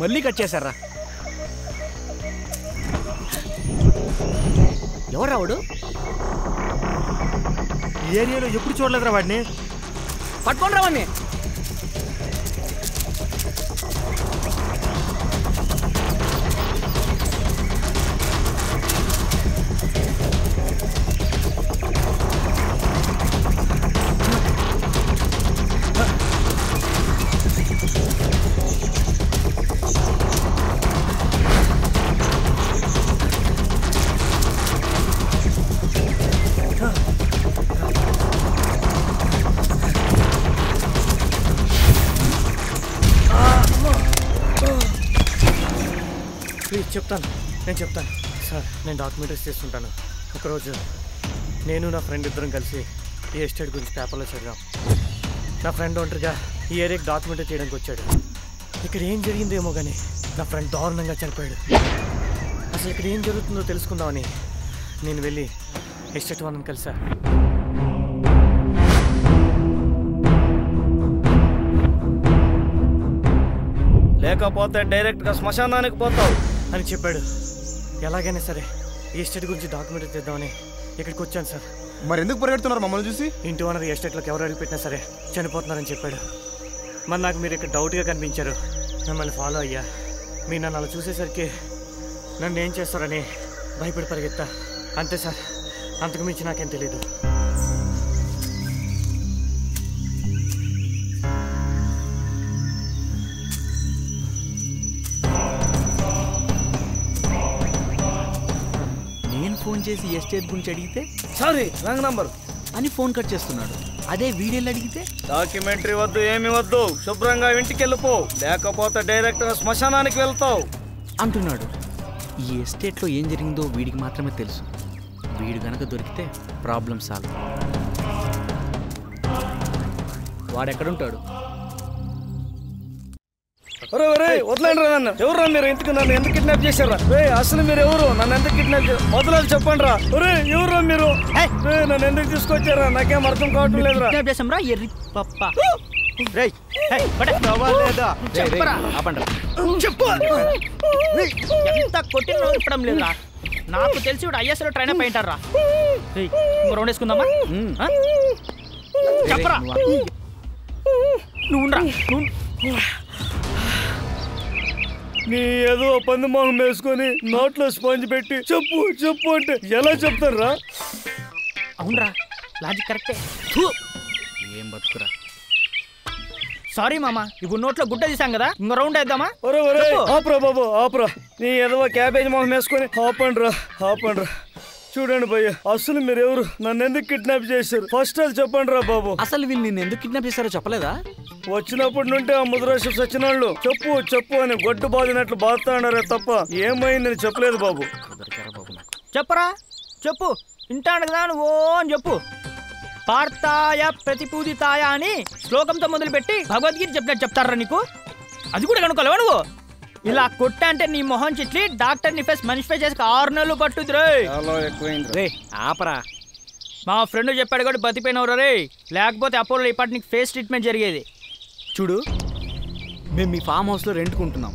మళ్ళీ కట్ చేశారా? ఎవరు రావుడు? ఈ ఏరియాలో ఎప్పుడు చూడలేదురా వాడిని. పట్టుకొని రావని. నేను చెప్తాను సార్. నేను డాక్యుమెంటరీస్ చేస్తుంటాను. ఒకరోజు నేను నా ఫ్రెండ్ ఇద్దరం కలిసి ఈ ఎస్టేట్ గురించి పేపర్లో చదివాం. నా ఫ్రెండ్ ఒంటరిగా ఈ ఏరియాకి డాక్యుమెంటరీ చేయడానికి వచ్చాడు. ఇక్కడ ఏం జరిగిందేమో కానీ నా ఫ్రెండ్ దారుణంగా చనిపోయాడు. అసలు ఇక్కడ ఏం జరుగుతుందో తెలుసుకుందామని నేను వెళ్ళి ఎస్టేట్ వాళ్ళని కలిసా. లేకపోతే డైరెక్ట్గా శ్మశానానికి పోతావు అని చెప్పాడు. ఎలాగైనా సరే ఈ ఎస్టేట్ గురించి డాక్యుమెంటరీ తెద్దామని ఇక్కడికి వచ్చాను సార్. మరి ఎందుకు పరిగెడుతున్నారు మమ్మల్ని చూసి? ఇంటి ఓనర్ ఎస్టేట్లోకి ఎవరు అడిగి పెట్టినా సరే చనిపోతున్నారని చెప్పాడు. మరి నాకు మీరు ఇక్కడ డౌట్గా కనిపించారు. మిమ్మల్ని ఫాలో అయ్యా. మీరు నన్ను అలా చూసేసరికి నన్ను ఏం చేస్తారని భయపడి పరిగెత్తా. అంతే సార్, అంతకు మించి నాకేం తెలీదు. ఫోన్ చేసి ఎస్టేట్ గురించి అడిగితే సారీ రాంగ్ నంబర్ అని ఫోన్ కట్ చేస్తున్నాడు. అదే వీడియోలు అడిగితే డాక్యుమెంటరీ వద్దు, ఏమి వద్దు, శుభ్రంగా ఇంటికి వెళ్ళిపో, లేకపోతే డైరెక్ట్గా శ్మశానానికి వెళ్తావు అంటున్నాడు. ఈ ఎస్టేట్లో ఏం జరిగిందో వీడికి మాత్రమే తెలుసు. వీడు గనక దొరికితే ప్రాబ్లం సాల్వ్. వాడెక్కడుంటాడు? వదలండి రా నన్ను. ఎవరు మీరు? ఎందుకు నన్ను ఎందుకు కిడ్నాప్ చేశారా? అసలు మీరు ఎవరు? నన్ను ఎందుకు కిడ్నాప్ చేశారు? వదలాలి చెప్పండి రా. ఎవరు మీరు? నన్ను ఎందుకు తీసుకొచ్చారా? నాకేం అర్థం కావటం లేదురా. ఎంత కొట్టిన ఇప్పడం లేదురా. నాకు తెలిసి ఇప్పుడు ఐఎస్లో ట్రైన్ అప్ అయింటారా. రౌండ్ వేసుకుందామా? చెప్పరా నువ్వు. నీ ఏదో పంది మొహం వేసుకొని నోట్లో స్పాంజ్ పెట్టి చెప్పు చెప్పు అంటే ఎలా చెప్తారా? అవునరా, లాజిక్ కరెక్టే. ఏం బతుకురా. సారీ మామా, ఇప్పుడు నోట్లో గుడ్డ తీసాం కదా, ఇంకో రౌండ్ వేద్దామా? ఆపరా బాబు ఆపరా. నీ ఏదో క్యాబేజ్ మొహం వేసుకొని ఆపండ్రా ఆపండ్రా. చూడండి భయ్య, అసలు మీరు ఎవరు? నన్ను ఎందుకు కిడ్నాప్ చేశారు? ఫస్ట్ అది చెప్పండి రా బాబు. అసలు వీళ్ళు నిన్ను ఎందుకు కిడ్నాప్ చేశారో చెప్పలేదా? వచ్చినప్పటి నుండి ఆ ముద్రాశ సచ్చినాళ్ళు చెప్పు చెప్పు అని గొడ్డు బాదినట్లు బాగుతాడారే తప్ప ఏమైందని చెప్పలేదు బాబు. చెప్పరా చెప్పు. ఇంటాను కదా నువ్వు అని చెప్పు. పార్తాయ ప్రతిపూజితాయ అని శ్లోకంతో మొదలుపెట్టి భగవద్గీత చెప్పినట్టు చెప్తారా నీకు? అది కూడా కనుక్కోలేవా నువ్వు? ఇలా కొట్ట అంటే నీ మొహం చిట్లి డాక్టర్ని ఫేస్ మనిషిపై చేసి 6 నెలలు పట్టుద్ది రే. ఆపరా. మా ఫ్రెండ్ చెప్పాడు కూడా బతిపోయినవరా రే, లేకపోతే అపోలో ఇప్పటి నీకు ఫేస్ ట్రీట్మెంట్ జరిగేది. చూడు, మేము మీ ఫామ్ హౌస్లో రెంట్కుంటున్నాం.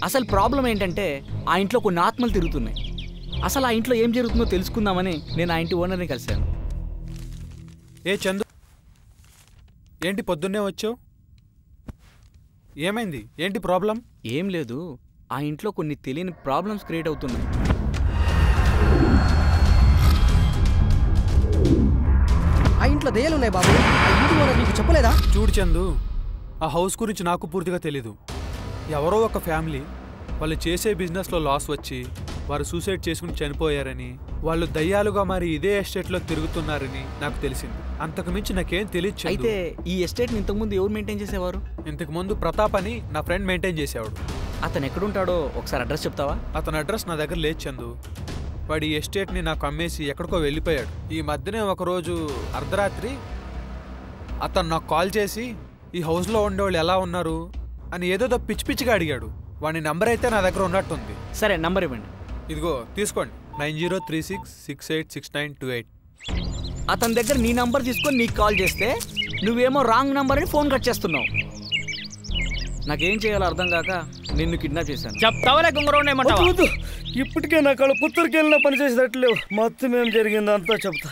అసలు ప్రాబ్లం ఏంటంటే ఆ ఇంట్లో కొన్ని ఆత్మలు తిరుగుతున్నాయి. అసలు ఆ ఇంట్లో ఏం జరుగుతుందో తెలుసుకుందామని నేను ఆ ఇంటి ఓనర్ని కలిశాను. ఏ చందు, ఏంటి పొద్దున్నే వచ్చావు? ఏమైంది? ఏంటి ప్రాబ్లం? ఏం లేదు, ఆ ఇంట్లో కొన్ని తెలియని ప్రాబ్లమ్స్ క్రియేట్ అవుతున్నాయి. ఆ ఇంట్లో దయ్యాలు ఉన్నాయి బాబు. ఆ ఇంటి ఓనర్ నీకు చెప్పలేదా? చూడు చందు, ఆ హౌస్ గురించి నాకు పూర్తిగా తెలీదు. ఎవరో ఒక ఫ్యామిలీ వాళ్ళు చేసే బిజినెస్లో లాస్ వచ్చి వారు సూసైడ్ చేసుకుని చనిపోయారని, వాళ్ళు దయ్యాలుగా మరి ఇదే ఎస్టేట్లో తిరుగుతున్నారని నాకు తెలిసింది. అంతకు మించి నాకేం తెలియదు. అయితే ఈ ఎస్టేట్ని ఇంతకుముందు ఎవరు మెయింటైన్ చేసేవారు? ఇంతకుముందు ప్రతాప్ అని నా ఫ్రెండ్ మెయింటైన్ చేసేవాడు. అతను ఎక్కడుంటాడో ఒకసారి అడ్రస్ చెప్తావా? అతని అడ్రస్ నా దగ్గర లేదు చందు. వాడి ఎస్టేట్ని నాకు అమ్మేసి ఎక్కడికో వెళ్ళిపోయాడు. ఈ మధ్యనే ఒకరోజు అర్ధరాత్రి అతను నాకు కాల్ చేసి ఈ హౌస్లో ఉండేవాళ్ళు ఎలా ఉన్నారు అని ఏదో పిచ్చి పిచ్చిగా అడిగాడు. వాడి నెంబర్ అయితే నా దగ్గర ఉన్నట్టుంది. సరే, నంబర్ ఇవ్వండి. ఇదిగో తీసుకోండి, 9036686928. అతని దగ్గర నీ నంబర్ తీసుకొని నీకు కాల్ చేస్తే నువ్వేమో రాంగ్ నంబర్ అని ఫోన్ కట్ చేస్తున్నావు. నాకేం చేయాలో అర్థం కాక నిన్ను కిడ్నాప్ చేశాను. చెప్తావా లేక ఉంగరం ఏమంటావా? వద్దు, ఇప్పటికే నా కళ్ళు పుత్తూరుకి వెళ్ళినా పని చేసేటట్లేవు. మొత్తం ఏం జరిగిందో అంతా చెప్తా.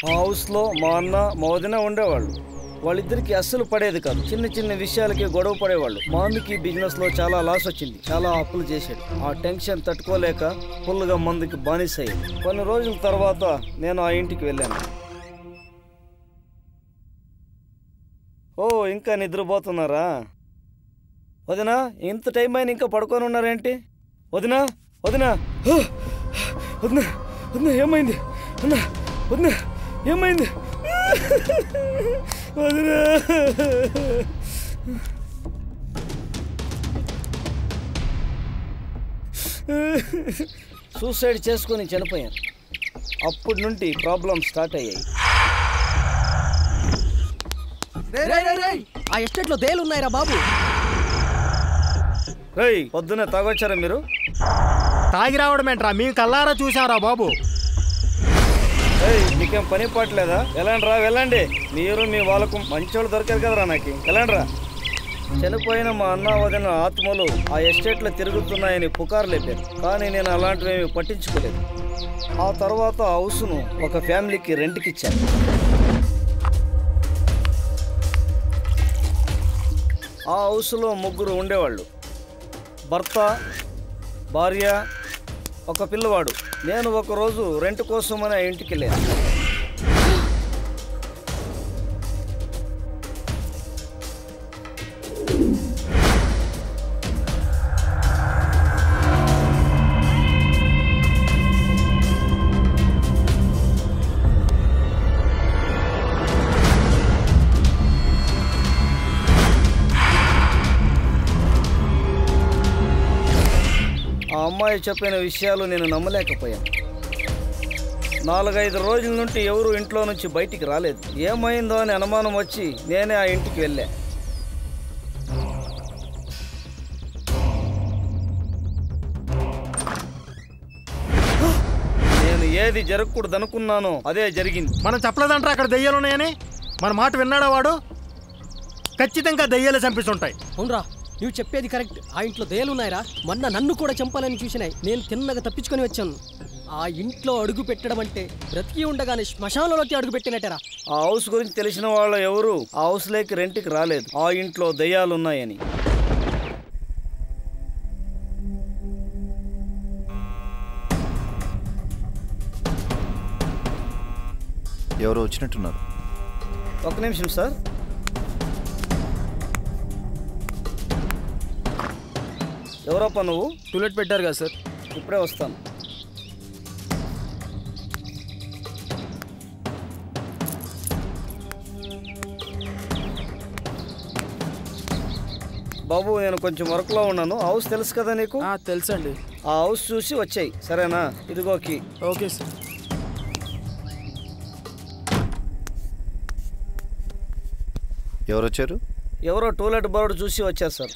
ఆ హౌస్లో మా అన్న మా వదిన ఉండేవాళ్ళు. వాళ్ళిద్దరికి అస్సలు పడేది కాదు. చిన్న చిన్న విషయాలకి గొడవ పడేవాళ్ళు. మా అన్నకి బిజినెస్లో చాలా లాస్ వచ్చింది. చాలా అప్పులు చేశాడు. ఆ టెన్షన్ తట్టుకోలేక ఫుల్గా మందుకి బానిసయ్యాడు. కొన్ని రోజుల తర్వాత నేను ఆ ఇంటికి వెళ్ళాను. ఓ, ఇంకా నిద్రపోతున్నారా? వదినా, ఇంత టైం అయినా ఇంకా పడుకొని ఉన్నారేంటి? వదినా, వదినా, వదినా, వదినా, ఏమైంది? వదినా, వదినా, ఏమైంది? వదినా, సూసైడ్ చేసుకొని చనిపోయాను. అప్పటి నుండి ప్రాబ్లమ్ స్టార్ట్ అయ్యాయి. ఆ ఎస్టేట్లో దయ్యాలు ఉన్నాయిరా బాబు. రేయ్, పొద్దున్నే తాగొచ్చారా మీరు? తాగి రావడం ఏంట్రా, మేము కల్లారా చూసారా బాబు. ఏయ్, మీకేం పని పాటలేదా? వెళ్ళండి రా, వెళ్ళండి. మీరు మీ వాళ్ళకు మంచోళ్ళు దొరికారు కదరా నాకు. వెళ్ళండి రా. చనిపోయిన మా అన్న వదిన ఆత్మలు ఆ ఎస్టేట్లో తిరుగుతున్నాయని పుకారు లేపారు. కానీ నేను అలాంటివేమీ పట్టించుకోలేదు. ఆ తర్వాత ఆ హౌస్ను ఒక ఫ్యామిలీకి రెంట్కి ఇచ్చాను. ఆ హౌస్లో ముగ్గురు ఉండేవాళ్ళు. భర్త, భార్య, ఒక పిల్లవాడు. నేను ఒకరోజు రెంట్ కోసమని ఆ ఇంటికి వెళ్ళాను. ఆ అమ్మాయి చెప్పిన విషయాలు నేను నమ్మలేకపోయాను. 4-5 రోజుల నుండి ఎవరు ఇంట్లో నుంచి బయటికి రాలేదు. ఏమైందో అని అనుమానం వచ్చి నేనే ఆ ఇంటికి వెళ్ళా. నేను ఏది జరగకూడదు అనుకున్నానో అదే జరిగింది. మనం చెప్పలేదంటారా అక్కడ దయ్యాలు ఉన్నాయని? మన మాట విన్నాడా వాడు? ఖచ్చితంగా దయ్యాలు చంపిస్తుంటాయి. అవునరా, నువ్వు చెప్పేది కరెక్ట్. ఆ ఇంట్లో దయ్యాలు ఉన్నాయిరా. మొన్న నన్ను కూడా చంపాలని చూసినాయి. నేను తిన్నగా తప్పించుకొని వచ్చాను. ఆ ఇంట్లో అడుగు పెట్టడం అంటే బ్రతికి ఉండగానే శ్మశానంలోకి అడుగు పెట్టినట్టేరా. ఆ హౌస్ గురించి తెలిసిన వాళ్ళు ఎవరు ఆ హౌస్లోకి రెంట్కి రాలేదు. ఆ ఇంట్లో దయ్యాలున్నాయని. ఎవరో వచ్చినట్టున్నారు. ఒక్క నిమిషం సార్. ఎవరప్ప నువ్వు? టూలెట్ పెట్టారు కదా సార్. ఇప్పుడే వస్తాను. బాబు, నేను కొంచెం వర్క్లో ఉన్నాను. హౌస్ తెలుసు కదా నీకు? తెలుసండి. ఆ హౌస్ చూసి వచ్చాయి, సరేనా? ఇదిగోకి. Okay sir. ఎవరు వచ్చారు? ఎవరో టూలెట్ బోర్డు చూసి వచ్చారు సార్.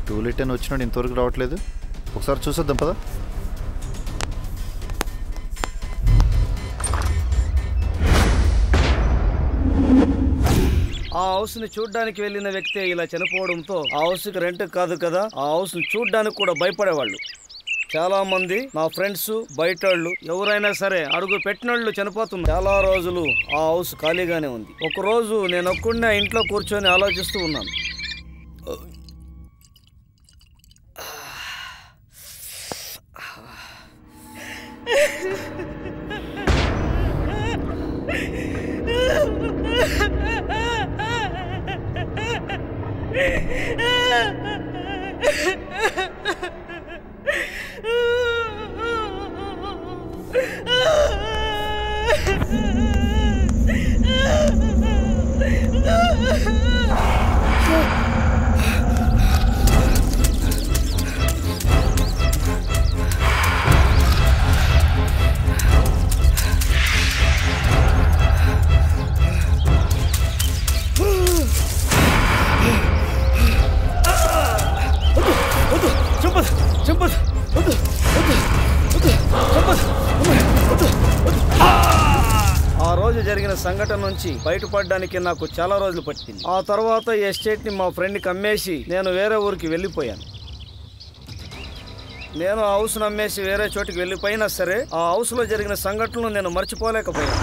టూలెట్ అని వచ్చినాడు, ఇంతవరకు రావట్లేదు. ఒకసారి చూసొద్దాం పదా. ఆ హౌస్ని చూడ్డానికి వెళ్ళిన వ్యక్తి ఇలా చనిపోవడంతో ఆ హౌస్కి రెంట్ కాదు కదా, ఆ హౌస్ని చూడ్డానికి కూడా భయపడేవాళ్ళు. చాలా మంది నా ఫ్రెండ్స్, బయట వాళ్ళు ఎవరైనా సరే అడుగు పెట్టినోళ్ళు చనిపోతున్నారు. చాలా రోజులు ఆ హౌస్ ఖాళీగానే ఉంది. ఒక రోజు నేను ఒక్కడినే ఇంట్లో కూర్చొని ఆలోచిస్తూ ఉన్నాను. ఆ రోజు జరిగిన సంఘటన నుంచి బయటపడడానికి నాకు చాలా రోజులు పట్టింది. ఆ తర్వాత ఈ ఎస్టేట్ని మా ఫ్రెండ్కి అమ్మేసి నేను వేరే ఊరికి వెళ్ళిపోయాను. నేను ఆ హౌస్ను అమ్మేసి వేరే చోటికి వెళ్ళిపోయినా సరే ఆ హౌస్లో జరిగిన సంఘటనలు నేను మర్చిపోలేకపోయాను.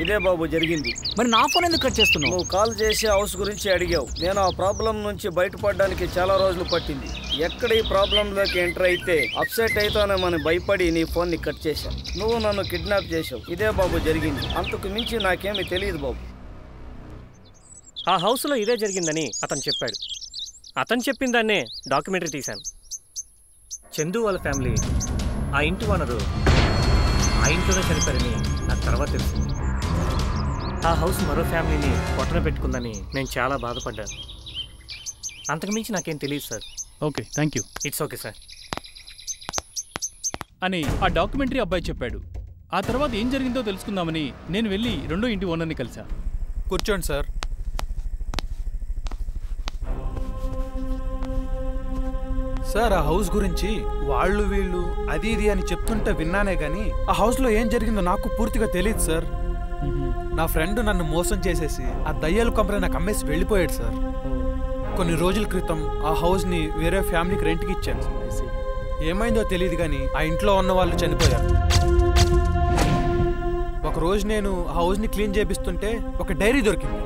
ఇదే బాబు జరిగింది. మరి నా ఫోన్ ఎందుకు కట్ చేస్తున్నావు? నువ్వు కాల్ చేసి హౌస్ గురించి అడిగావు. నేను ఆ ప్రాబ్లం నుంచి బయటపడడానికి చాలా రోజులు పట్టింది. ఎక్కడ ఈ ప్రాబ్లంలోకి ఎంటర్ అయితే అప్సెట్ అవుతానేమని భయపడి నీ ఫోన్ని కట్ చేశాను. నువ్వు నన్ను కిడ్నాప్ చేసావు. ఇదే బాబు జరిగింది. అంతకు మించి నాకేమీ తెలియదు బాబు. ఆ హౌస్లో ఇదే జరిగిందని అతను చెప్పాడు. అతను చెప్పిన దాన్నే డాక్యుమెంటరీ తీశాను. చందు వాళ్ళ ఫ్యామిలీ ఆ ఇంటి ఓనరు ఆ ఇంట్లోనే చనిపోయారని నాకు తర్వాత తెలిసింది. ఆ హౌస్ మరో ఫ్యామిలీని పొట్టన పెట్టుకుందని నేను చాలా బాధపడ్డాను. అంతకుమించి నాకేం తెలియదు sir. Okay, thank you. It's okay sir అని ఆ డాక్యుమెంటరీ అబ్బాయి చెప్పాడు. ఆ తర్వాత ఏం జరిగిందో తెలుసుకుందామని నేను వెళ్ళి రెండో ఇంటి ఓనర్ని కలిసా. కూర్చోండి సార్. సార్, ఆ హౌస్ గురించి వాళ్ళు వీళ్ళు అది ఇది అని చెప్తుంటే విన్నానే కానీ ఆ హౌస్లో ఏం జరిగిందో నాకు పూర్తిగా తెలియదు సార్. నా ఫ్రెండ్ నన్ను మోసం చేసేసి ఆ దయ్యాల కంపెనీ నాకు అమ్మేసి వెళ్ళిపోయాడు సార్. కొన్ని రోజుల క్రితం ఆ హౌస్ని వేరే ఫ్యామిలీకి రెంట్కి ఇచ్చాను. ఏమైందో తెలియదు కానీ ఆ ఇంట్లో ఉన్న వాళ్ళు చనిపోయారు. ఒక రోజు నేను ఆ హౌస్ని క్లీన్ చేపిస్తుంటే ఒక డైరీ దొరికింది.